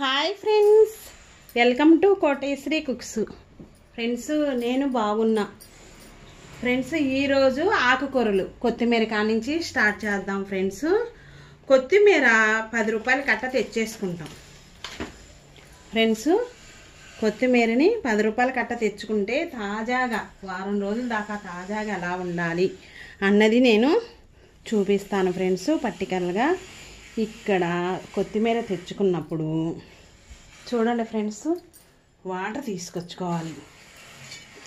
Hi friends, welcome to Koteswari cooks. Friends, నేను బాగున్నా. Friends, ఈరోజు ఆకుకూరలు కొత్తిమీర కానించి స్టార్ట్ చేద్దాం. ఫ్రెండ్స్, కొత్తిమీర 10 రూపాయలు కట్ట తెచ్చేసుకుంటాం. ఫ్రెండ్స్, కొత్తిమీరని 10 రూపాయల కట్ట తెచ్చుకుంటే తాజాగా వారం రోజుల దాకా తాజాగా ఎలా ఉండాలి అన్నది నేను చూపిస్తాను. ఫ్రెండ్స్, పర్టికులర్గా ఇక్కడ కొత్తిమీర తెచ్చుకున్నప్పుడు చూడండి ఫ్రెండ్స్, వాటర్ తీసుకొచ్చుకోవాలి.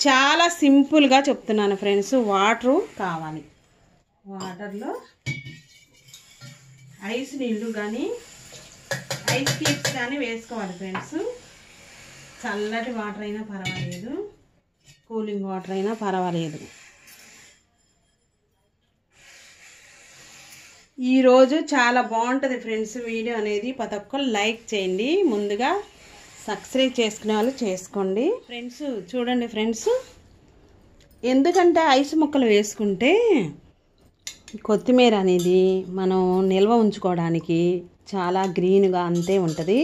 చాలా సింపుల్గా చెప్తున్నాను ఫ్రెండ్స్. వాటరు కావాలి. వాటర్లో ఐస్ నీళ్ళు కానీ ఐస్ క్యూబ్స్ కానీ వేసుకోవాలి ఫ్రెండ్స్. చల్లటి వాటర్ అయినా పర్వాలేదు, కూలింగ్ వాటర్ అయినా పర్వాలేదు. ఈరోజు చాలా బాగుంటుంది ఫ్రెండ్స్. వీడియో అనేది ప్రతి ఒక్కరు లైక్ చేయండి. ముందుగా సబ్స్క్రైబ్ చేసుకునే వాళ్ళు చేసుకోండి. ఫ్రెండ్స్, చూడండి ఫ్రెండ్స్, ఎందుకంటే ఐస్ ముక్కలు వేసుకుంటే కొత్తిమీర అనేది మనం నిల్వ ఉంచుకోవడానికి చాలా గ్రీన్గా అంతే ఉంటుంది.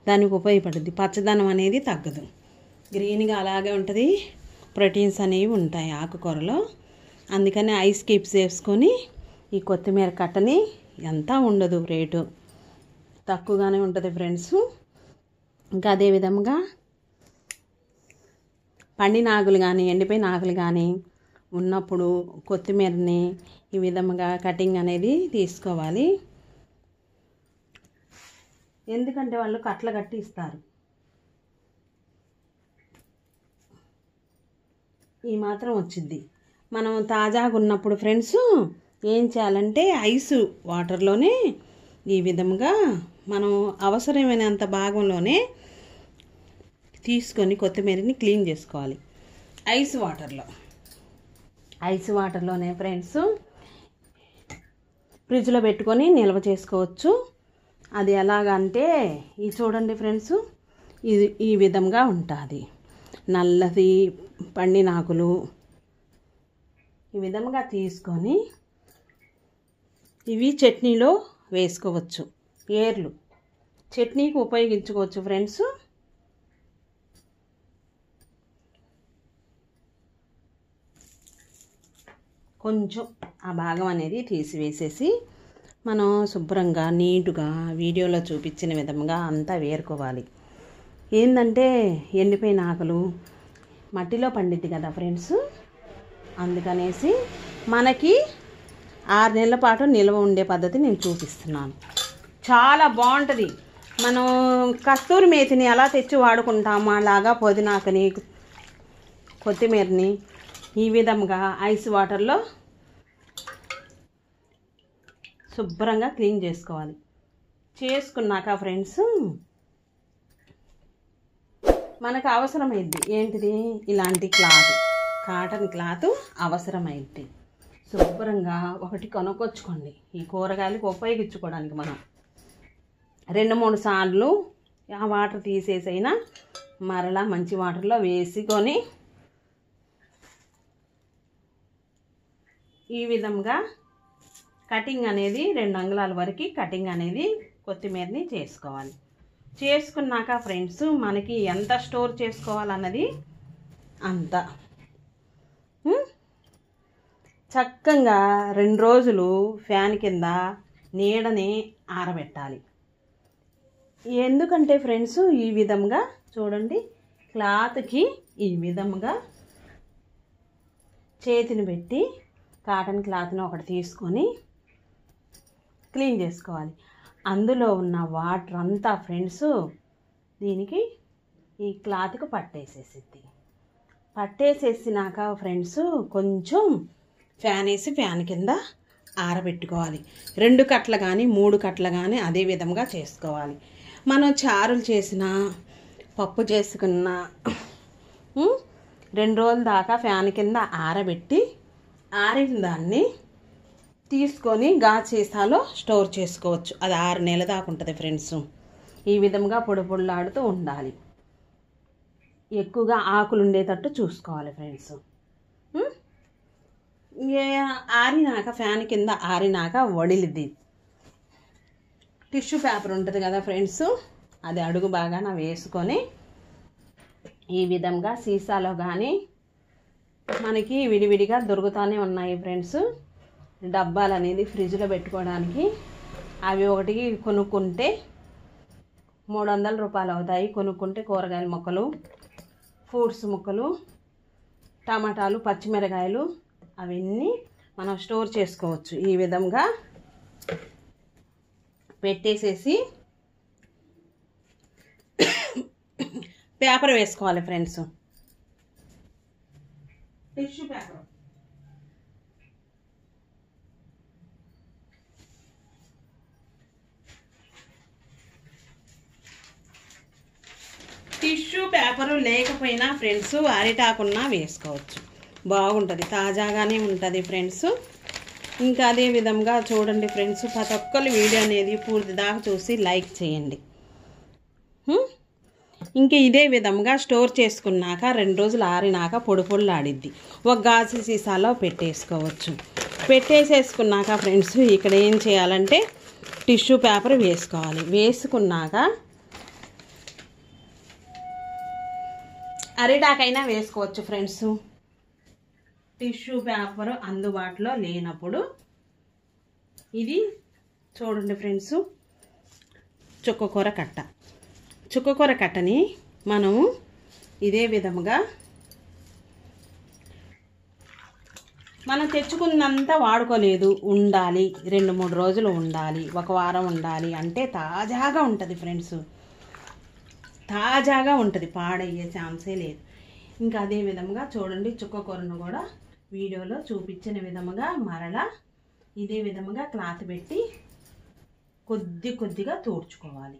దానికి ఉపయోగపడుతుంది. పచ్చదనం అనేది తగ్గదు, గ్రీన్గా అలాగే ఉంటుంది. ప్రోటీన్స్ అనేవి ఉంటాయి ఆకుకూరలో. అందుకని ఐస్ క్యూబ్స్ వేసుకొని ఈ కొత్తిమీర కట్టని ఎంత ఉండదు, రేటు తక్కువగానే ఉంటుంది ఫ్రెండ్స్. ఇంకా అదే విధంగా పండిన ఆకులు కానీ ఎండిపోయిన ఆకులు కానీ ఉన్నప్పుడు కొత్తిమీరని ఈ విధంగా కటింగ్ అనేది తీసుకోవాలి. ఎందుకంటే వాళ్ళు కట్టలు కట్టి ఇస్తారు. ఈ మాత్రం వచ్చింది. మనం తాజాగా ఉన్నప్పుడు ఫ్రెండ్స్ ఏం చేయాలంటే ఐస్ వాటర్లోనే ఈ విధంగా మనం అవసరమైనంత భాగంలోనే తీసుకొని కొత్తిమీరని క్లీన్ చేసుకోవాలి. ఐస్ వాటర్లోనే ఫ్రెండ్స్ ఫ్రిడ్జ్లో పెట్టుకొని నిల్వ చేసుకోవచ్చు. అది ఎలాగంటే ఇది చూడండి ఫ్రెండ్స్, ఇది ఈ విధంగా ఉంటుంది. నల్లది పండిన ఆకులు ఈ విధంగా తీసుకొని ఇవి చట్నీలో వేసుకోవచ్చు. ఏర్లు చట్నీకి ఉపయోగించుకోవచ్చు ఫ్రెండ్స్. కొంచెం ఆ భాగం అనేది తీసివేసేసి మనం శుభ్రంగా నీటుగా వీడియోలో చూపించిన విధంగా అంతా వేరుకోవాలి. ఏంటంటే ఎండిపోయిన ఆకులు మట్టిలో పండిద్ది కదా ఫ్రెండ్స్. అందుకనేసి మనకి 6 నెలల పాటు నిల్వ ఉండే పద్ధతి నేను చూపిస్తున్నాను. చాలా బాగుంటుంది. మనం కస్తూరి మేతిని ఎలా తెచ్చి వాడుకుంటామో అలాగా పుదీనాకుని కొత్తిమీరని ఈ విధంగా ఐస్ వాటర్లో శుభ్రంగా క్లీన్ చేసుకోవాలి. చేసుకున్నాక ఫ్రెండ్స్ మనకు అవసరమైద్ది ఏంటిది, ఇలాంటి క్లాత్, కాటన్ క్లాత్ అవసరమైద్ది. శుభ్రంగా ఒకటి కొనుక్కొచ్చుకోండి. ఈ కూరగాయలకు ఉపయోగించుకోవడానికి మనం 2-3 సార్లు ఆ వాటర్ తీసేసైనా మరలా మంచి వాటర్లో వేసుకొని ఈ విధంగా కటింగ్ అనేది 2 అంగుళాల వరకు కటింగ్ అనేది కొత్తిమీరని చేసుకోవాలి. చేసుకున్నాక ఫ్రెండ్స్ మనకి ఎంత స్టోర్ చేసుకోవాలన్నది అంత చక్కగా 2 రోజులు ఫ్యాన్ కింద నీడని ఆరబెట్టాలి. ఎందుకంటే ఫ్రెండ్స్ ఈ విధంగా చూడండి, క్లాత్కి ఈ విధంగా చేతిని పెట్టి కాటన్ క్లాత్ని ఒకటి తీసుకొని క్లీన్ చేసుకోవాలి. అందులో ఉన్న వాటర్ అంతా ఫ్రెండ్స్ దీనికి ఈ క్లాత్కి పట్టేసేసినాక ఫ్రెండ్స్ కొంచెం ఫ్యాన్ వేసి ఫ్యాన్ కింద ఆరబెట్టుకోవాలి. 2 కట్టలు కానీ 3 కట్టలు కానీ అదే విధంగా చేసుకోవాలి. మనం చారులు చేసిన పప్పు చేసుకున్న 2 రోజుల దాకా ఫ్యాన్ కింద ఆరబెట్టి ఆరిన దాన్ని తీసుకొని గాజు సీసాలో స్టోర్ చేసుకోవచ్చు. అది 6 నెలల దాకా ఉంటుంది ఫ్రెండ్స్. ఈ విధంగా పొడి పొడిలాడుతూ ఉండాలి. ఎక్కువగా ఆకులు ఉండేటట్టు చూసుకోవాలి ఫ్రెండ్స్. ఆరినాక ఫ్యాన్ కింద ఆరినాక వడిలిద్ది. టిష్యూ పేపర్ ఉంటుంది కదా ఫ్రెండ్స్, అది అడుగు బాగాన వేసుకొని ఈ విధంగా సీసాలో కానీ మనకి విడివిడిగా దొరుకుతూనే ఉన్నాయి ఫ్రెండ్స్ డబ్బాలు అనేది ఫ్రిడ్జ్లో పెట్టుకోవడానికి. అవి ఒకటికి కొనుక్కుంటే 300 రూపాయలు అవుతాయి. కొనుక్కుంటే కూరగాయల మొక్కలు, ఫ్రూట్స్ ముక్కలు, టమాటాలు, పచ్చిమిరకాయలు అవన్నీ మనం స్టోర్ చేసుకోవచ్చు. ఈ విధంగా పెట్టేసేసి పేపర్ వేసుకోవాలి friends. Tissue paper tissue paper లేకపోయినా ఫ్రెండ్స్ అరిటాకున్నా వేసుకోవచ్చు, బాగుంటుంది, తాజాగానే ఉంటుంది ఫ్రెండ్స్. ఇంకా అదే విధంగా చూడండి ఫ్రెండ్స్, ప్రతి ఒక్కరు వీడియో అనేది పూర్తి దాకా చూసి లైక్ చేయండి. ఇంకా ఇదే విధంగా స్టోర్ చేసుకున్నాక 2 రోజులు ఆరినాక పొడి పొడిలాడిద్ది. ఒక గాజు సీసాలో పెట్టేసుకోవచ్చు. పెట్టేసేసుకున్నాక ఫ్రెండ్స్ ఇక్కడ ఏం చేయాలంటే టిష్యూ పేపర్ వేసుకోవాలి. వేసుకున్నాక అరిటాకైనా వేసుకోవచ్చు ఫ్రెండ్స్. టిష్యూ పేపర్ అందుబాటులో లేనప్పుడు ఇది చూడండి ఫ్రెండ్స్, చుక్కకూర కట్ట. చుక్కకూర కట్టని మనము ఇదే విధముగా మనం తెచ్చుకున్నంత వాడుకోలేదు, ఉండాలి 2-3 రోజులు ఉండాలి, 1 వారం ఉండాలి అంటే తాజాగా ఉంటుంది ఫ్రెండ్స్, తాజాగా ఉంటుంది, పాడయ్యే ఛాన్సే లేదు. ఇంకా అదే విధంగా చూడండి చుక్కకూరను కూడా వీడియోలో చూపించిన విధముగా మరలా ఇదే విధముగా క్లాత్ పెట్టి కొద్దిగా తూడ్చుకోవాలి.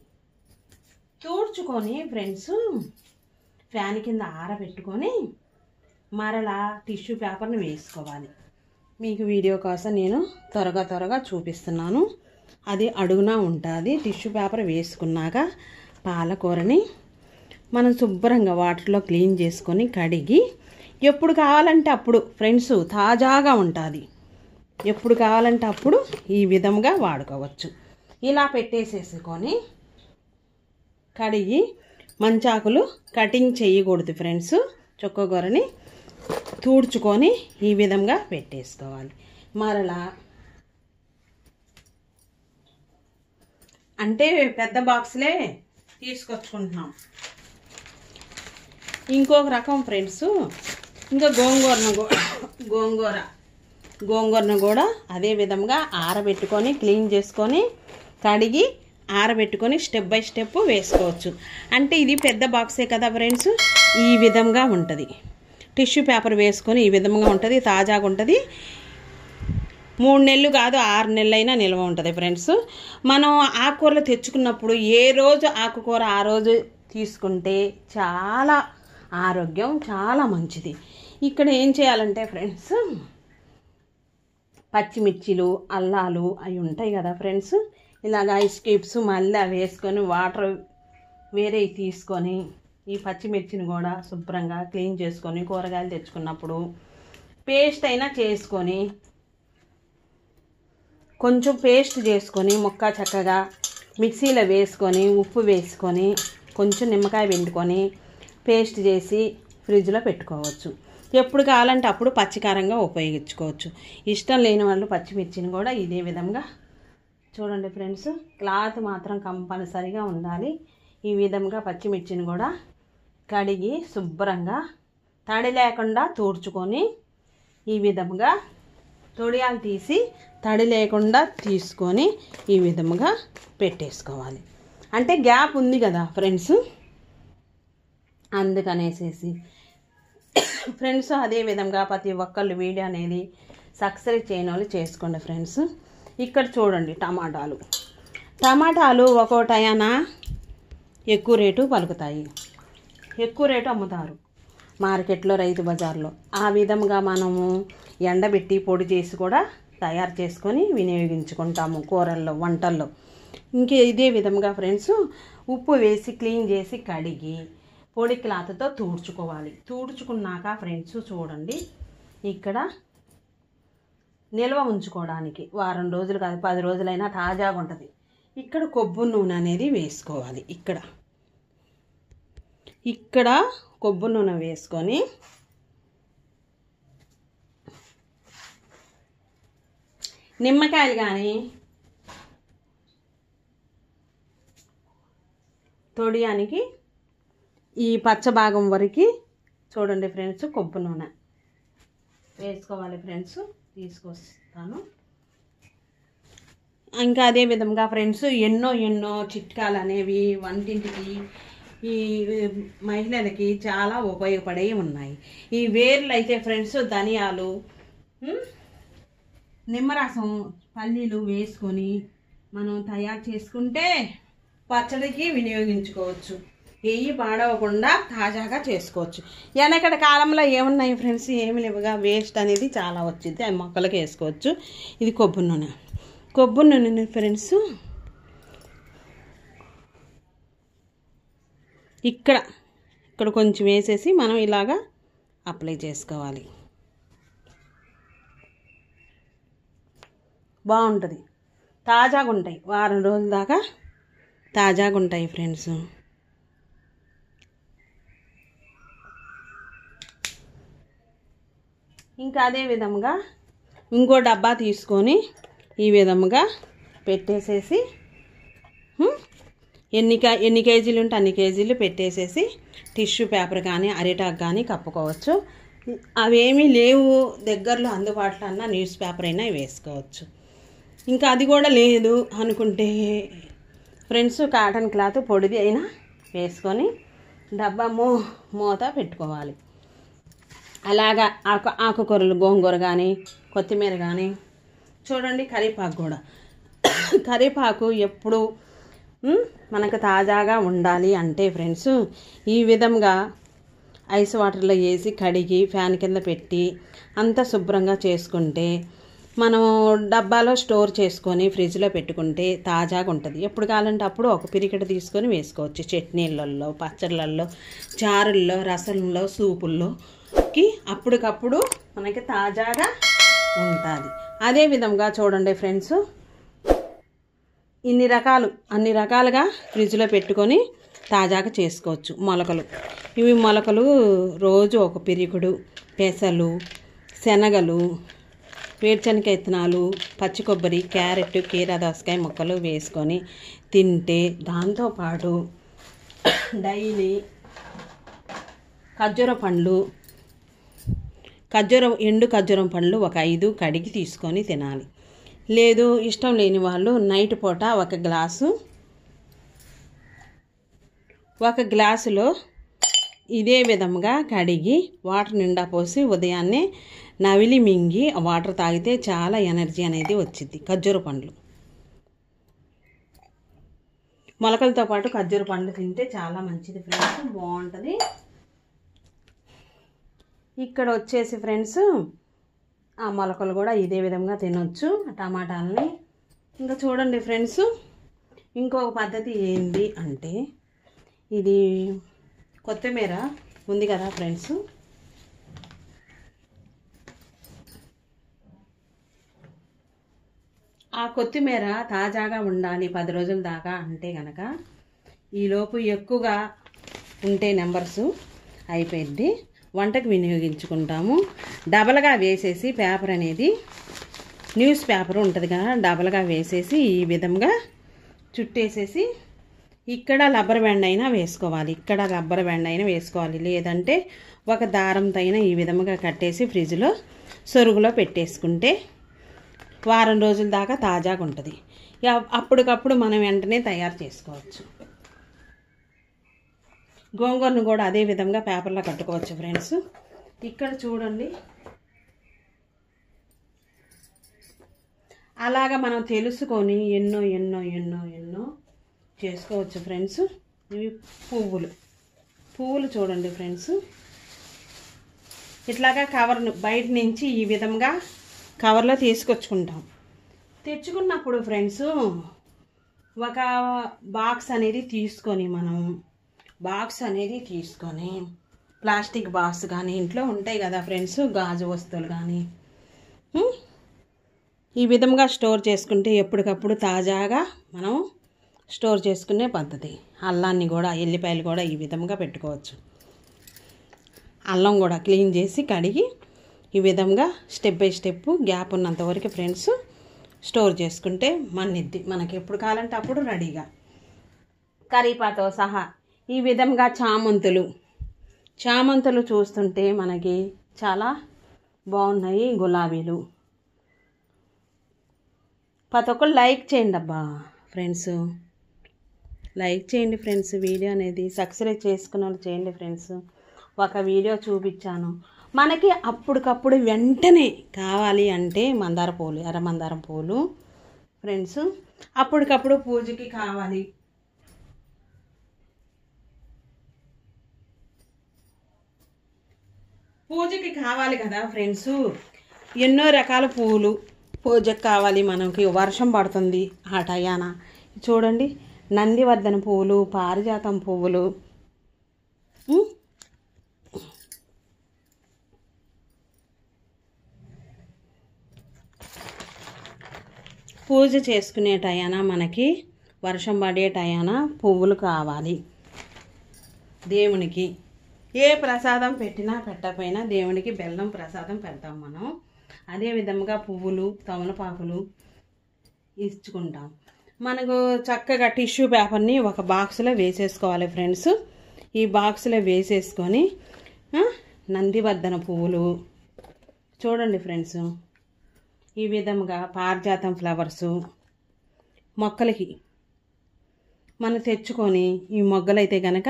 తూడ్చుకొని ఫ్రెండ్స్ ఫ్యాన్ కింద ఆరబెట్టుకొని మరలా టిష్యూ పేపర్ని వేసుకోవాలి. మీకు వీడియో కోసం నేను త్వరగా చూపిస్తున్నాను. అది అడుగున ఉంటుంది. టిష్యూ పేపర్ వేసుకున్నాక పాలకూరని మనం శుభ్రంగా వాటర్లో క్లీన్ చేసుకొని కడిగి ఎప్పుడు కావాలంటే అప్పుడు ఫ్రెండ్స్ తాజాగా ఉంటుంది, ఎప్పుడు కావాలంటే అప్పుడు ఈ విధంగా వాడుకోవచ్చు. ఇలా పెట్టేసేసుకొని కడిగి మంచాకులు కటింగ్ చేయకూడదు ఫ్రెండ్స్. చుక్కకూరని తూడ్చుకొని ఈ విధంగా పెట్టేసుకోవాలి. మరలా అంటే పెద్ద బాక్స్లే తీసుకొచ్చుకుంటున్నాం. ఇంకొక రకం ఫ్రెండ్స్, ఇంకా గోంగూరను కూడా అదే విధంగా ఆరబెట్టుకొని క్లీన్ చేసుకొని కడిగి ఆరబెట్టుకొని స్టెప్ బై స్టెప్ వేసుకోవచ్చు. అంటే ఇది పెద్ద బాక్సే కదా ఫ్రెండ్స్, ఈ విధంగా ఉంటుంది. టిష్యూ పేపర్ వేసుకొని ఈ విధంగా ఉంటుంది, తాజాగా ఉంటుంది. 3 నెలలు కాదు 6 నెలలైనా నిల్వ ఉంటుంది ఫ్రెండ్స్. మనం ఆకుకూరలు తెచ్చుకున్నప్పుడు ఏ రోజు ఆకుకూర ఆ రోజు తీసుకుంటే చాలా ఆరోగ్యం, చాలా మంచిది. ఇక్కడ ఏం చేయాలంటే ఫ్రెండ్స్ పచ్చిమిర్చిలు, అల్లాలు అవి ఉంటాయి కదా ఫ్రెండ్స్, ఇలాగ ఐస్ క్యూబ్స్ మళ్ళీ వేసుకొని వాటర్ వేరే తీసుకొని ఈ పచ్చిమిర్చిని కూడా శుభ్రంగా క్లీన్ చేసుకొని కూరగాయలు తెచ్చుకున్నప్పుడు పేస్ట్ అయినా చేసుకొని కొంచెం పేస్ట్ చేసుకొని ముక్క చక్కగా మిక్సీలో వేసుకొని ఉప్పు వేసుకొని కొంచెం నిమ్మకాయ పిండుకొని పేస్ట్ చేసి ఫ్రిడ్జ్లో పెట్టుకోవచ్చు. ఎప్పుడు కావాలంటే అప్పుడు పచ్చికారంగా ఉపయోగించుకోవచ్చు. ఇష్టం లేని వాళ్ళు పచ్చిమిర్చిని కూడా ఇదే విధంగా చూడండి ఫ్రెండ్స్, క్లాత్ మాత్రం కంపల్సరిగా ఉండాలి. ఈ విధంగా పచ్చిమిర్చిని కూడా కడిగి శుభ్రంగా తడి లేకుండా తూడ్చుకొని ఈ విధంగా తొడియాలు తీసి తడి లేకుండా తీసుకొని ఈ విధంగా పెట్టేసుకోవాలి. అంటే గ్యాప్ ఉంది కదా ఫ్రెండ్స్, అందుకనేసేసి ఫ్రెండ్స్ అదే విధంగా ప్రతి ఒక్కళ్ళు వీడియో అనేది సబ్స్క్రైబ్ చేయని వాళ్ళు చేసుకోండి ఫ్రెండ్స్. ఇక్కడ చూడండి టమాటాలు ఒక్కోటైన ఎక్కువ రేటు పలుకుతాయి, ఎక్కువ రేటు అమ్ముతారు మార్కెట్లో, రైతు బజార్లో. ఆ విధంగా మనము ఎండబెట్టి పొడి చేసి కూడా తయారు చేసుకొని వినియోగించుకుంటాము కూరల్లో, వంటల్లో. ఇంకే ఇదే విధంగా ఫ్రెండ్స్ ఉప్పు వేసి క్లీన్ చేసి కడిగి పొడి క్లాత్తో తూడ్చుకోవాలి. తూడ్చుకున్నాక ఫ్రెండ్స్ చూడండి ఇక్కడ నిల్వ ఉంచుకోవడానికి వారం రోజులు కాదు 10 రోజులైనా తాజాగా ఉంటుంది. ఇక్కడ కొబ్బరి నూనె అనేది వేసుకోవాలి. ఇక్కడ కొబ్బరి నూనె వేసుకొని నిమ్మకాయలు కానీ తొడియానికి ఈ పచ్చ భాగం వరకు చూడండి ఫ్రెండ్స్ కొబ్బరి నూనె వేసుకోవాలి ఫ్రెండ్స్. తీసుకొస్తాను. ఇంకా అదే విధంగా ఫ్రెండ్స్ ఎన్నో చిట్కాలు అనేవి వంటింటికి ఈ మహిళలకి చాలా ఉపయోగపడే ఉన్నాయి. ఈ వేర్లు అయితే ఫ్రెండ్స్ ధనియాలు, నిమ్మరసం, పల్లీలు వేసుకొని మనం తయారు చేసుకుంటే పచ్చడికి వినియోగించుకోవచ్చు. ఏవి పాడవకుండా తాజాగా చేసుకోవచ్చు. వెనకటి కాలంలో ఏమున్నాయి ఫ్రెండ్స్, ఏమి లేవుగా, వేస్ట్ అనేది చాలా వచ్చింది, అది మొక్కలకి వేసుకోవచ్చు. ఇది కొబ్బరి నూనె ఫ్రెండ్స్. ఇక్కడ కొంచెం వేసేసి మనం ఇలాగా అప్లై చేసుకోవాలి. బాగుంటుంది, తాజాగా ఉంటాయి, వారం రోజుల దాకా తాజాగా ఉంటాయి ఫ్రెండ్స్. ఇంకా అదే విధంగా ఇంకో డబ్బా తీసుకొని ఈ విధంగా పెట్టేసేసి ఎన్ని కేజీలు ఉంటే అన్ని కేజీలు పెట్టేసేసి టిష్యూ పేపర్ కానీ అరిటాక్ కానీ కప్పుకోవచ్చు. అవేమీ లేవు దగ్గరలో అందుబాటులో అన్న న్యూస్ పేపర్ అయినా వేసుకోవచ్చు. ఇంకా అది కూడా లేదు అనుకుంటే ఫ్రెండ్స్ కాటన్ క్లాత్ పొడిది అయినా వేసుకొని డబ్బా మూత పెట్టుకోవాలి. అలాగా ఆకుకూరలు, గోంగూర కానీ కొత్తిమీర కానీ చూడండి, కరివేపాకు ఎప్పుడు మనకు తాజాగా ఉండాలి అంటే ఫ్రెండ్స్ ఈ విధంగా ఐస్ వాటర్లో వేసి కడిగి ఫ్యాన్ కింద పెట్టి అంతా శుభ్రంగా చేసుకుంటే మనం డబ్బాలో స్టోర్ చేసుకొని ఫ్రిడ్జ్లో పెట్టుకుంటే తాజాగా ఉంటుంది. ఎప్పుడు కావాలంటే అప్పుడు ఒక పిరికెట తీసుకొని వేసుకోవచ్చు. చట్నీలలో, పచ్చళ్ళల్లో, చారుల్లో, రసంలో, సూపుల్లోకి అప్పటికప్పుడు మనకి తాజాగా ఉంటుంది. అదేవిధంగా చూడండి ఫ్రెండ్స్, అన్ని రకాలుగా ఫ్రిడ్జ్లో పెట్టుకొని తాజాగా చేసుకోవచ్చు. మొలకలు రోజు ఒక పిరికుడు, పెసలు, శనగలు, వేరుశనగ విత్తనాలు, పచ్చి కొబ్బరి, క్యారెట్, కీరా దోసకాయ ముక్కలు వేసుకొని తింటే దాంతోపాటు డైలీ ఎండు ఖర్జూరం పండ్లు ఒక 5 కడిగి తీసుకొని తినాలి. లేదు ఇష్టం లేని వాళ్ళు నైట్ పూట ఒక గ్లాసులో ఇదే విధంగా కడిగి వాటర్ నిండా పోసి ఉదయాన్నే నవిలి మింగి వాటర్ తాగితే చాలా ఎనర్జీ అనేది వచ్చింది. ఖర్జూర పండ్లు మొలకలతో పాటు ఖర్జూర పండ్లు తింటే చాలా మంచిది ఫ్రెండ్స్, బాగుంటుంది. ఇక్కడ వచ్చేసి ఫ్రెండ్స్ ఆ మొలకలు కూడా ఇదే విధంగా తినొచ్చు, టమాటాలని. ఇంకా చూడండి ఫ్రెండ్స్, ఇంకొక పద్ధతి ఏంటి అంటే ఇది కొత్తిమీర ఉంది కదా ఫ్రెండ్స్, ఆ కొత్తిమీర తాజాగా ఉండాలి 10 రోజుల దాకా అంటే కనుక ఈలోపు ఎక్కువగా ఉంటే నెంబర్స్ అయిపోయింది, వంటకు వినియోగించుకుంటాము. డబల్గా వేసేసి పేపర్ అనేది న్యూస్ పేపర్ ఉంటుంది కదా, డబల్గా వేసేసి ఈ విధంగా చుట్టేసేసి ఇక్కడ రబ్బర్ బ్యాండ్ అయినా వేసుకోవాలి, లేదంటే ఒక దారంతో అయినా ఈ విధంగా కట్టేసి ఫ్రిడ్జ్లో సొరుగులో పెట్టేసుకుంటే వారం రోజుల దాకా తాజాగా ఉంటుంది. అప్పటికప్పుడు మనం వెంటనే తయారు చేసుకోవచ్చు. గోంగూరను కూడా అదే విధంగా పేపర్లో కట్టుకోవచ్చు ఫ్రెండ్స్. ఇక్కడ చూడండి, అలాగా మనం తెలుసుకొని ఎన్నో చేసుకోవచ్చు ఫ్రెండ్స్. ఇవి పువ్వులు చూడండి ఫ్రెండ్స్, ఇట్లాగా కవర్ను బయట నుంచి ఈ విధంగా కవర్లో తెచ్చుకున్నప్పుడు ఫ్రెండ్స్ ఒక బాక్స్ అనేది తీసుకొని ప్లాస్టిక్ బాక్స్ కానీ ఇంట్లో ఉంటాయి కదా ఫ్రెండ్స్, గాజు వస్తువులు కానీ ఈ విధంగా స్టోర్ చేసుకుంటే ఎప్పటికప్పుడు తాజాగా మనం స్టోర్ చేసుకునే పద్ధతి. అల్లాన్ని కూడా, ఎల్లిపాయలు కూడా ఈ విధంగా పెట్టుకోవచ్చు. అల్లం కూడా క్లీన్ చేసి కడిగి ఈ విధంగా స్టెప్ బై స్టెప్ గ్యాప్ ఉన్నంత వరకు ఫ్రెండ్స్ స్టోర్ చేసుకుంటే మన్నిద్ది. మనకి ఎప్పుడు కావాలంటే అప్పుడు రెడీగా. కరివేపాతో సహా ఈ విధంగా చామంతులు చూస్తుంటే మనకి చాలా బాగున్నాయి. గులాబీలు ప్రతి ఒక్కరు లైక్ చేయండి అబ్బా ఫ్రెండ్స్, లైక్ చేయండి ఫ్రెండ్స్. వీడియో అనేది సబ్స్క్రైబ్ చేసుకున్న వాళ్ళు చేయండి ఫ్రెండ్స్. ఒక వీడియో చూపించాను. మనకి అప్పటికప్పుడు వెంటనే కావాలి అంటే మందార పూలు, ఎర్ర మందారం పూలు ఫ్రెండ్స్ అప్పటికప్పుడు పూజకి కావాలి. పూజకి కావాలి కదా ఫ్రెండ్స్. ఎన్నో రకాల పూలు పూజకి కావాలి. మనకి వర్షం పడుతుంది ఆ టయాన. చూడండి, నందివర్ధన పువ్వులు, పారిజాతం పువ్వులు, పూజ చేసుకునే టయాన మనకి వర్షం పడే టయాన పువ్వులు కావాలి. దేవునికి ఏ ప్రసాదం పెట్టినా పెట్టకపోయినా దేవునికి బెల్లం ప్రసాదం పెడతాం మనం. అదే విధంగా పువ్వులు, తమలపాకులు ఇచ్చుకుంటాం. మనకు చక్కగా టిష్యూ పేపర్ని ఒక బాక్స్లో వేసేసుకోవాలి ఫ్రెండ్స్. ఈ బాక్స్లో వేసేసుకొని నందివర్ధన పువ్వులు చూడండి ఫ్రెండ్స్, ఈ విధంగా పారిజాతం ఫ్లవర్సు మొక్కలకి మనం తెచ్చుకొని ఈ మొగ్గలైతే కనుక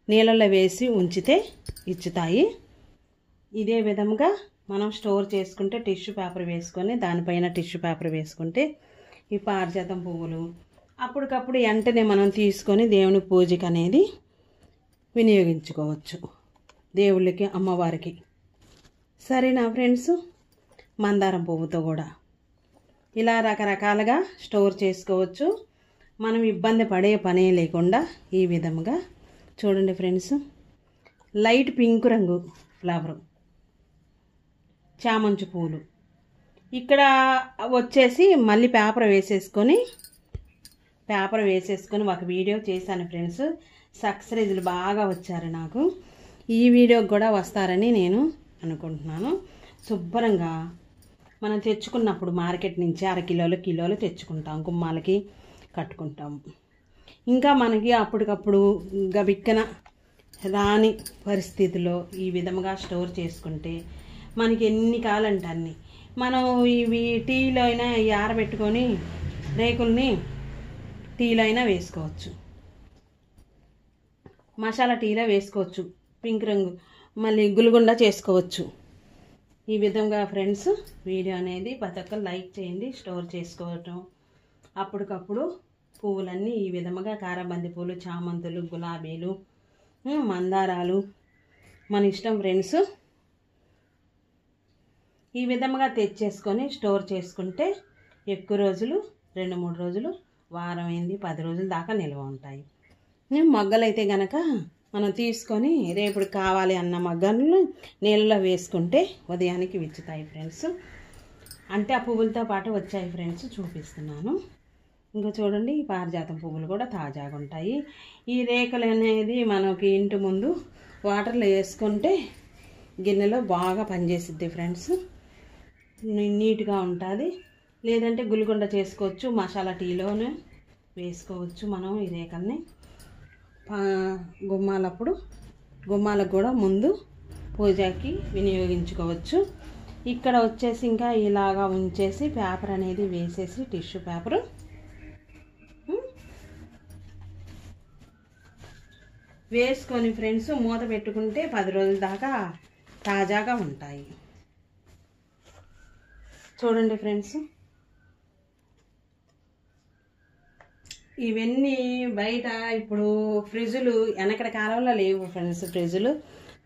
నీళ్ళల్లో వేసి ఉంచితే ఇచ్చుతాయి. ఇదే విధంగా మనం స్టోర్ చేసుకుంటే టిష్యూ పేపర్ వేసుకొని దానిపైన టిష్యూ పేపర్ వేసుకుంటే ఈ పారిజాతం పువ్వులు అప్పటికప్పుడు వెంటనే మనం తీసుకొని దేవుని పూజకి అనేది వినియోగించుకోవచ్చు. దేవుళ్ళకి, అమ్మవారికి. సరేనా ఫ్రెండ్స్? మందారం పువ్వుతో కూడా ఇలా రకరకాలుగా స్టోర్ చేసుకోవచ్చు. మనం ఇబ్బంది పడే పనే లేకుండా ఈ విధంగా చూడండి ఫ్రెండ్స్. లైట్ పింక్ రంగు ఫ్లవరు చామంతి పూలు. ఇక్కడ వచ్చేసి మళ్ళీ పేపర్ వేసేసుకొని ఒక వీడియో చేశాను ఫ్రెండ్స్. సబ్స్క్రైబర్లు బాగా వచ్చారు నాకు. ఈ వీడియోకి కూడా వస్తారని నేను అనుకుంటున్నాను. శుభ్రంగా మనం తెచ్చుకున్నప్పుడు మార్కెట్ నుంచి కిలోలు తెచ్చుకుంటాం, గుమ్మాలకి కట్టుకుంటాము. ఇంకా మనకి అప్పటికప్పుడు గబిక్కన రాని పరిస్థితిలో ఈ విధంగా స్టోర్ చేసుకుంటే మనకి ఎన్ని కావాలంటే అన్ని. మనం ఇవి టీలో అయినా ఆరబెట్టుకొని రేకుల్ని టీలో అయినా వేసుకోవచ్చు, మసాలా టీలో వేసుకోవచ్చు, పింక్ రంగు మళ్ళీ గుల్గుండా చేసుకోవచ్చు. ఈ విధంగా ఫ్రెండ్స్ వీడియో అనేది ప్రతి ఒక్కరు లైక్ చేయండి. స్టోర్ చేసుకోవటం అప్పటికప్పుడు పువ్వులన్నీ ఈ విధంగా కారబంది పూలు, చామంతులు, గులాబీలు, మందారాలు మన ఇష్టం ఫ్రెండ్స్. ఈ విధంగా తెచ్చేసుకొని స్టోర్ చేసుకుంటే ఎక్కువ రోజులు, 2-3 రోజులు, వారం అయింది 10 రోజుల దాకా నిల్వ ఉంటాయి. మొగ్గలైతే గనక మనం తీసుకొని రేపు కావాలి అన్న మొగ్గలను నీళ్ళలో వేసుకుంటే ఉదయానికి విచ్చుతాయి ఫ్రెండ్స్. అంటే ఆ పువ్వులతో పాటు వచ్చాయి ఫ్రెండ్స్, చూపిస్తున్నాను. ఇంకా చూడండి, ఈ పారిజాతం పువ్వులు కూడా తాజాగా ఉంటాయి. ఈ రేకులు అనేది మనకి ఇంటి ముందు వాటర్లో వేసుకుంటే గిన్నెలో బాగా పనిచేసిద్ది ఫ్రెండ్స్. నీట్గా ఉంటుంది. లేదంటే గుల్గొండ చేసుకోవచ్చు, మసాలా టీలోనే వేసుకోవచ్చు మనం ఈ రేకల్ని. గుమ్మాలకు కూడా ముందు పూజకి వినియోగించుకోవచ్చు. ఇక్కడ వచ్చేసి ఇంకా ఇలాగా ఉంచేసి పేపర్ అనేది వేసేసి టిష్యూ పేపరు వేసుకొని ఫ్రెండ్స్ మూత పెట్టుకుంటే 10 రోజుల దాకా తాజాగా ఉంటాయి. చూడండి ఫ్రెండ్స్, ఇవన్నీ బయట ఇప్పుడు ఫ్రిడ్జులు వెనకటి కాలంలో లేవు ఫ్రెండ్స్.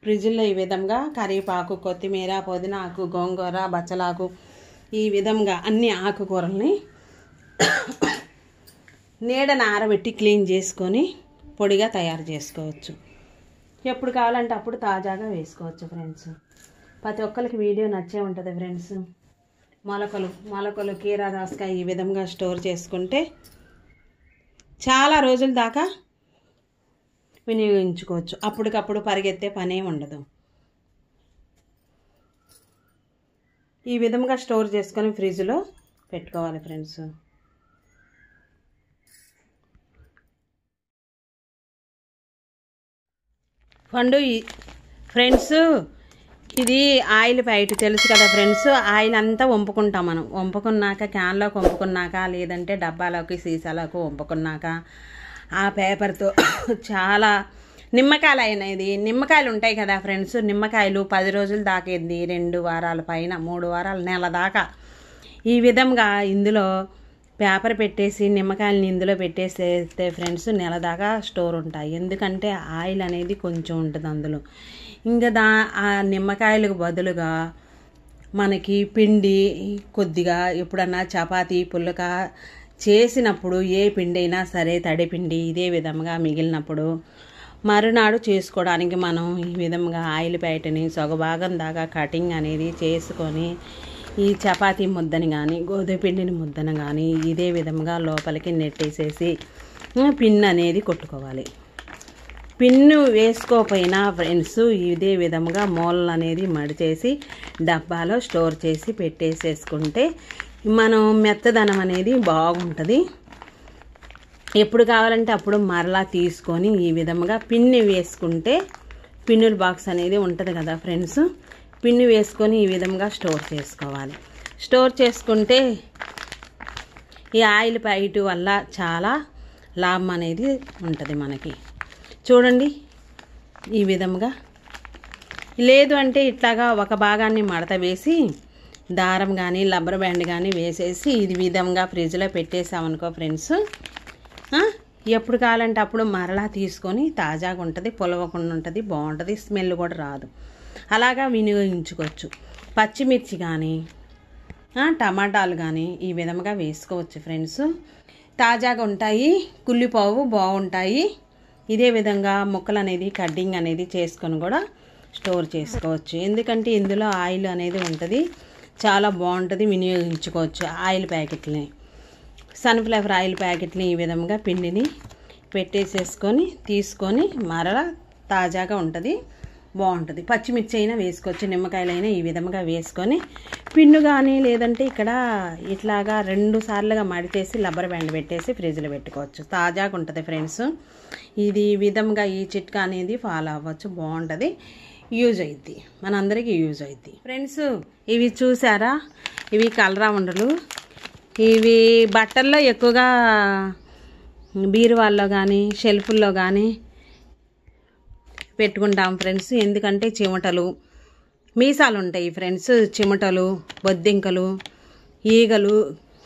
ఫ్రిడ్జుల్లో ఈ విధంగా కరివేపాకు, కొత్తిమీర, పుదీనాకు, గోంగూర, బచ్చలాకు ఈ విధంగా అన్ని ఆకుకూరల్ని నీడన ఆరబెట్టి క్లీన్ చేసుకొని పొడిగా తయారు చేసుకోవచ్చు. ఎప్పుడు కావాలంటే అప్పుడు తాజాగా వేసుకోవచ్చు ఫ్రెండ్స్. ప్రతి ఒక్కరికి వీడియో నచ్చే ఉంటుంది ఫ్రెండ్స్. మొలకలు, కీరా దోసకాయ ఈ విధంగా స్టోర్ చేసుకుంటే చాలా రోజుల దాకా వినియోగించుకోవచ్చు. అప్పటికప్పుడు పరిగెత్తే పనే ఉండదు. ఈ విధంగా స్టోర్ చేసుకొని ఫ్రిడ్జ్లో పెట్టుకోవాలి ఫ్రెండ్స్. ఫ్రెండ్స్ ఇది ఆయిల్ ప్యాకెట్ తెలుసు కదా ఫ్రెండ్స్. ఆయిల్ అంతా వంపుకుంటాం మనం. వంపుకున్నాక క్యాన్లోకి వంపుకున్నాక, లేదంటే డబ్బాలోకి సీసాలోకి వంపుకున్నాక ఆ పేపర్తో చాలా నిమ్మకాయలు ఉంటాయి కదా ఫ్రెండ్స్. నిమ్మకాయలు 10 రోజులు దాకేది, 2 వారాల పైన, 3 వారాలు, నెల దాకా ఈ విధంగా ఇందులో పేపర్ పెట్టేసి నిమ్మకాయలని ఇందులో పెట్టేసేస్తే ఫ్రెండ్స్ నెల దాకా స్టోర్ ఉంటాయి. ఎందుకంటే ఆయిల్ అనేది కొంచెం ఉంటుంది అందులో. ఇంకా ఆ నిమ్మకాయలకు బదులుగా మనకి పిండి కొద్దిగా ఎప్పుడన్నా చపాతీ పుల్లక చేసినప్పుడు ఏ పిండి అయినా సరే తడిపిండి ఇదే విధంగా మిగిలినప్పుడు మరునాడు చేసుకోవడానికి మనం ఈ విధంగా ఆయిల్ ప్యాకెట్ని సగభాగం దాకా కటింగ్ అనేది చేసుకొని ఈ చపాతీ ముద్దని కానీ గోధుమ పిండిని ముద్దను కానీ ఇదే విధంగా లోపలికి నెట్టేసేసి పిన్ అనేది కొట్టుకోవాలి. పిన్ను వేసుకోకపోయినా ఫ్రెండ్స్ ఇదే విధంగా మూలలు అనేది మడిచేసి డబ్బాలో స్టోర్ చేసి పెట్టేసేసుకుంటే మనం మెత్తదనం అనేది బాగుంటుంది. ఎప్పుడు కావాలంటే అప్పుడు మరలా తీసుకొని ఈ విధంగా పిన్ని వేసుకుంటే పిన్నుల బాక్స్ అనేది ఉంటుంది కదా ఫ్రెండ్స్. పిన్ని వేసుకొని ఈ విధంగా స్టోర్ చేసుకోవాలి. స్టోర్ చేసుకుంటే ఈ ఆయిల్ ప్యాకెట్ వల్ల చాలా లాభం అనేది ఉంటుంది మనకి. చూడండి ఈ విధంగా. లేదు అంటే ఇట్లాగా ఒక భాగాన్ని మడత వేసి దారం కానీ రబ్బర్ బ్యాండ్ కానీ వేసేసి ఇది విధంగా ఫ్రిడ్జ్లో పెట్టేసామనుకో ఫ్రెండ్స్, ఎప్పుడు కావాలంటే అప్పుడు మరలా తీసుకొని తాజాగా ఉంటుంది, పొలవకుండా ఉంటుంది, బాగుంటుంది, స్మెల్ కూడా రాదు. అలాగా వినియోగించుకోవచ్చు. పచ్చిమిర్చి కానీ టమాటాలు కానీ ఈ విధంగా వేసుకోవచ్చు ఫ్రెండ్స్. తాజాగా ఉంటాయి, కుళ్ళిపోవు, బాగుంటాయి. ఇదే విధంగా ముక్కలు అనేది కడ్డింగ్ అనేది చేసుకొని కూడా స్టోర్ చేసుకోవచ్చు. ఎందుకంటే ఇందులో ఆయిల్ అనేది ఉంటుంది, చాలా బాగుంటుంది, వినియోగించుకోవచ్చు. ఆయిల్ ప్యాకెట్ని, సన్ఫ్లవర్ ఆయిల్ ప్యాకెట్ని ఈ విధంగా పిండిని పెట్టేసేసుకొని తీసుకొని మరలా తాజాగా ఉంటుంది, బాగుంటుంది. పచ్చిమిర్చి అయినా వేసుకోవచ్చు, నిమ్మకాయలైనా ఈ విధంగా వేసుకొని పిన్ను కానీ లేదంటే ఇక్కడ ఇట్లాగా 2 సార్లుగా మడిచేసి రబ్బర్ బ్యాండ్ పెట్టేసి ఫ్రిడ్జ్లో పెట్టుకోవచ్చు. తాజాగా ఉంటుంది ఫ్రెండ్స్. ఇది విధంగా ఈ చిట్కా అనేది ఫాలో అవ్వచ్చు, బాగుంటుంది, యూజ్ అవుద్ది, మనందరికీ యూజ్ అవుద్ది ఫ్రెండ్స్. ఇవి చూసారా, ఇవి కలరా ఉండలు. ఇవి బట్టల్లో ఎక్కువగా బీరువాల్లో కానీ షెల్ఫుల్లో కానీ పెట్టుకుంటాం ఫ్రెండ్స్. ఎందుకంటే చిమటలు, మీసాలు ఉంటాయి ఫ్రెండ్స్. చిమటలు, బొద్దింకలు, ఈగలు,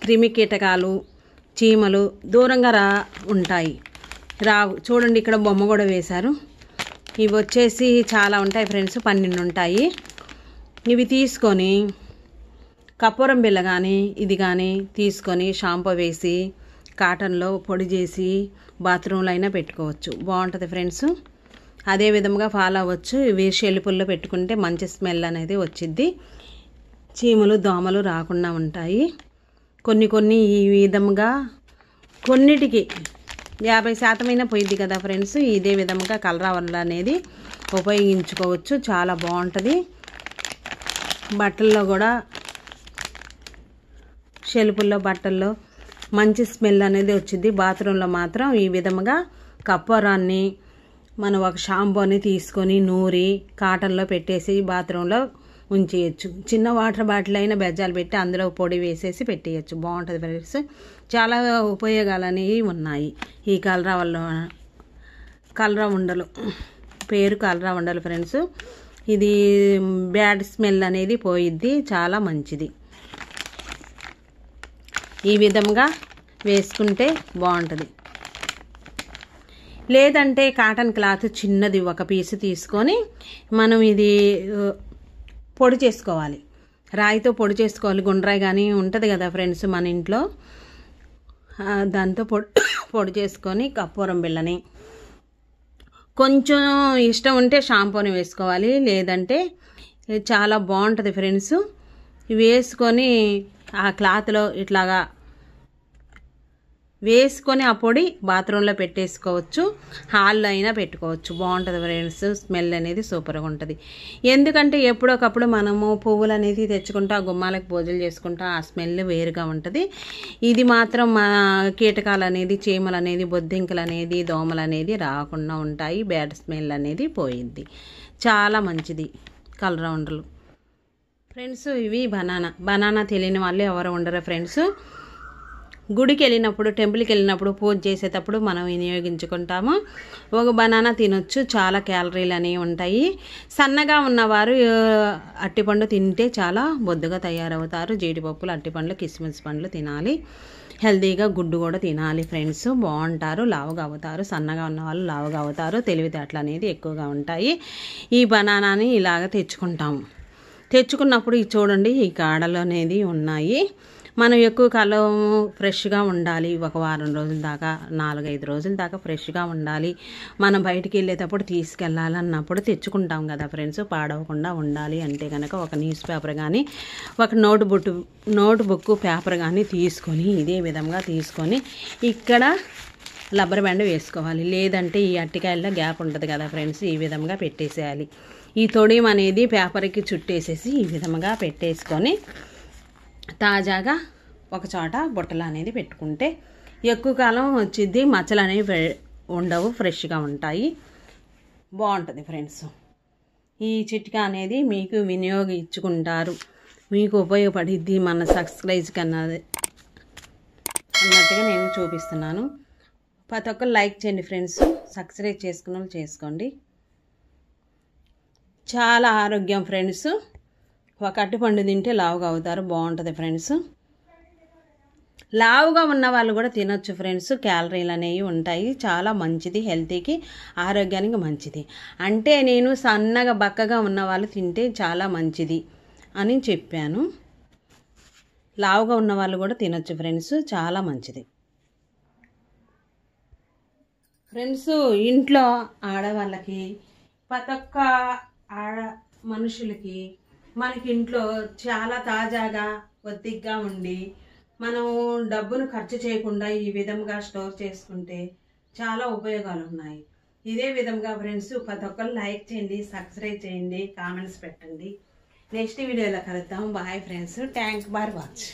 క్రిమి కీటకాలు, చీమలు దూరంగా ఉంటాయి, రావు. చూడండి ఇక్కడ బొమ్మ కూడా వేశారు. ఇవి వచ్చేసి చాలా ఉంటాయి ఫ్రెండ్స్, 12 ఉంటాయి. ఇవి తీసుకొని కర్పూరం బిళ్ళ కానీ ఇది కానీ తీసుకొని షాంపూ వేసి కాటన్లో పొడి చేసి బాత్రూంలో అయినా పెట్టుకోవచ్చు, బాగుంటుంది ఫ్రెండ్స్. అదే విధంగా ఫాలో అవ్వచ్చు. ఇవి షెల్ఫుల్లో పెట్టుకుంటే మంచి స్మెల్ అనేది వచ్చిద్ది, చీమలు దోమలు రాకుండా ఉంటాయి. కొన్ని ఈ విధంగా కొన్నిటికి 50% పోయిద్ది కదా ఫ్రెండ్స్. ఇదే విధంగా కలరావల్ల అనేది ఉపయోగించుకోవచ్చు, చాలా బాగుంటుంది. బట్టల్లో కూడా షెల్ఫుల్లో బట్టల్లో మంచి స్మెల్ అనేది వచ్చింది. బాత్రూంలో మాత్రం ఈ విధంగా కర్పూరాన్ని మనం ఒక షాంపూని తీసుకొని నూరి కాటన్లో పెట్టేసి బాత్రూంలో ఉంచేయచ్చు. చిన్న వాటర్ బాటిల్ అయినా బెజ్జాలు పెట్టి అందులో పొడి వేసేసి పెట్టేయచ్చు, బాగుంటుంది ఫ్రెండ్స్. చాలా ఉపయోగాలు అనేవి ఉన్నాయి. ఈ కలరా ఉండలు పేరు కలరా ఉండలు ఫ్రెండ్స్. ఇది బ్యాడ్ స్మెల్ అనేది పోయిద్ది, చాలా మంచిది. ఈ విధంగా వేసుకుంటే బాగుంటుంది. లేదంటే కాటన్ క్లాత్ చిన్నది ఒక పీసు తీసుకొని మనం ఇది పొడి చేసుకోవాలి, రాయితో పొడి చేసుకోవాలి. గుండ్రాయి కానీ ఉంటుంది కదా ఫ్రెండ్స్ మన ఇంట్లో, దాంతో పొడి చేసుకొని కర్పూరం బిళ్ళని కొంచెం ఇష్టం ఉంటే షాంపూని వేసుకోవాలి, లేదంటే చాలా బాగుంటుంది ఫ్రెండ్స్. వేసుకొని ఆ క్లాత్లో ఇట్లాగా వేసుకొని ఆ పొడి బాత్రూంలో పెట్టేసుకోవచ్చు, హాల్లో అయినా పెట్టుకోవచ్చు. బాగుంటుంది ఫ్రెండ్స్. స్మెల్ అనేది సూపర్గా ఉంటుంది. ఎందుకంటే ఎప్పుడొకప్పుడు మనము పువ్వులు అనేది తెచ్చుకుంటా గుమ్మాలకు పూజలు చేసుకుంటా ఆ స్మెల్ వేరుగా ఉంటుంది. ఇది మాత్రం మా కీటకాలు అనేది, చీమలు అనేది, బొద్దింకలు అనేది, దోమలు అనేది రాకుండా ఉంటాయి. బ్యాడ్ స్మెల్ అనేది పోయింది. చాలా మంచిది కలరౌండర్లు ఫ్రెండ్స్. ఇవి బనానా తెలియని వాళ్ళు ఎవరు ఉండరు ఫ్రెండ్స్. గుడికి వెళ్ళినప్పుడు, టెంపుల్కి వెళ్ళినప్పుడు, పూజ చేసేటప్పుడు మనం వినియోగించుకుంటాము. ఒక బనానా తినొచ్చు. చాలా క్యాలరీలు అనేవి ఉంటాయి. సన్నగా ఉన్నవారు అరటిపండు తింటే చాలా బొద్దుగా తయారవుతారు. జీడిపప్పులు, అరటిపండ్లు, కిస్మిస్ పండ్లు తినాలి. హెల్తీగా గుడ్డు కూడా తినాలి ఫ్రెండ్స్. బాగుంటారు, లావుగా అవుతారు. సన్నగా ఉన్న వాళ్ళు లావుగా అవుతారు. తెలివితేటలు అనేది ఎక్కువగా ఉంటాయి. ఈ బనానాని ఇలాగ తెచ్చుకున్నప్పుడు ఈ చూడండి, ఈ కాడలు అనేది ఉన్నాయి. మనం ఎక్కువ కాలం ఫ్రెష్గా ఉండాలి. ఒక వారం రోజుల దాకా, 4-5 రోజుల దాకా ఫ్రెష్గా ఉండాలి. మనం బయటికి వెళ్ళేటప్పుడు తీసుకెళ్ళాలన్నప్పుడు తెచ్చుకుంటాం కదా ఫ్రెండ్స్. పాడవకుండా ఉండాలి అంటే కనుక ఒక న్యూస్ పేపర్ కానీ, ఒక నోట్బుక్ పేపర్ కానీ తీసుకొని, ఇదే విధంగా తీసుకొని ఇక్కడ రబ్బర్ బ్యాండ్ వేసుకోవాలి. లేదంటే ఈ అరటికాయల్లో గ్యాప్ ఉంటుంది కదా ఫ్రెండ్స్, ఈ విధంగా పెట్టేసేయాలి. ఈ తొడియం అనేది పేపర్కి చుట్టేసేసి ఈ విధంగా పెట్టేసుకొని తాజాగా ఒక చోట బుట్టలు అనేది పెట్టుకుంటే ఎక్కువ కాలం వచ్చింది. మచ్చలు అనేవి ఉండవు, ఫ్రెష్గా ఉంటాయి. బాగుంటుంది ఫ్రెండ్స్. ఈ చిట్కా అనేది మీకు వినియోగించుకుంటారు, మీకు ఉపయోగపడిద్ది. మన సబ్స్క్రైబ్ అన్నట్టుగా నేను చూపిస్తున్నాను. ప్రతి ఒక్కరు లైక్ చేయండి ఫ్రెండ్స్. సబ్స్క్రైబ్ చేసుకున్న వాళ్ళు చేసుకోండి. చాలా ఆరోగ్యం ఫ్రెండ్స్. ఒక అరటిపండు తింటే లావుగా అవుతారు. బాగుంటుంది ఫ్రెండ్స్. లావుగా ఉన్న వాళ్ళు కూడా తినొచ్చు ఫ్రెండ్స్. క్యాలరీలు అనేవి ఉంటాయి. చాలా మంచిది, హెల్తీకి, ఆరోగ్యానికి మంచిది. అంటే నేను సన్నగా బక్కగా ఉన్న వాళ్ళు తింటే చాలా మంచిది అని చెప్పాను. లావుగా ఉన్న వాళ్ళు కూడా తినొచ్చు ఫ్రెండ్స్. చాలా మంచిది ఫ్రెండ్స్. ఇంట్లో ఆడవాళ్ళకి, ప్రతి ఒక్క మనుషులకి మనకి ఇంట్లో చాలా తాజాగా, ఒత్తిగ్గా ఉండి మనం డబ్బును ఖర్చు చేయకుండా ఈ విధంగా స్టోర్ చేసుకుంటే చాలా ఉపయోగాలు ఉన్నాయి. ఇదే విధంగా ఫ్రెండ్స్ ప్రతి ఒక్కరు లైక్ చేయండి, సబ్స్క్రైబ్ చేయండి, కామెంట్స్ పెట్టండి. నెక్స్ట్ వీడియోలో కలుద్దాం. Bye friends. Thank for watch.